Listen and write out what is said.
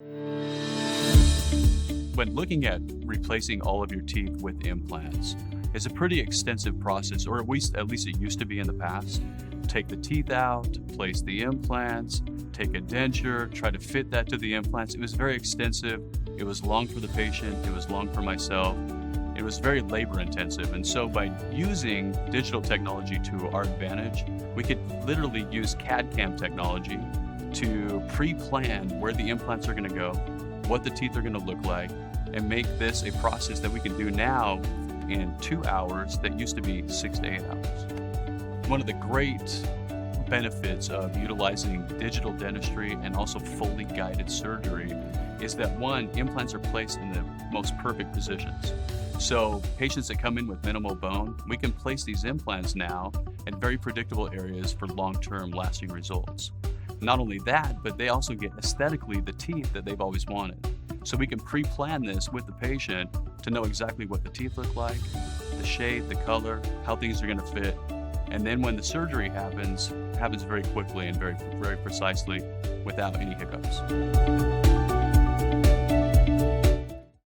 When looking at replacing all of your teeth with implants, it's a pretty extensive process, or at least it used to be in the past. Take the teeth out, place the implants, take a denture, try to fit that to the implants. It was very extensive. It was long for the patient. It was long for myself. It was very labor intensive. And so by using digital technology to our advantage, we could literally use CAD/CAM technology to pre-plan where the implants are going to go, what the teeth are going to look like, and make this a process that we can do now in 2 hours that used to be 6 to 8 hours. One of the great benefits of utilizing digital dentistry and also fully guided surgery is that, one, implants are placed in the most perfect positions. So patients that come in with minimal bone, we can place these implants now in very predictable areas for long-term lasting results. Not only that, but they also get aesthetically the teeth that they've always wanted. So we can pre-plan this with the patient to know exactly what the teeth look like, the shape, the color, how things are going to fit. And then when the surgery happens very quickly and very precisely without any hiccups.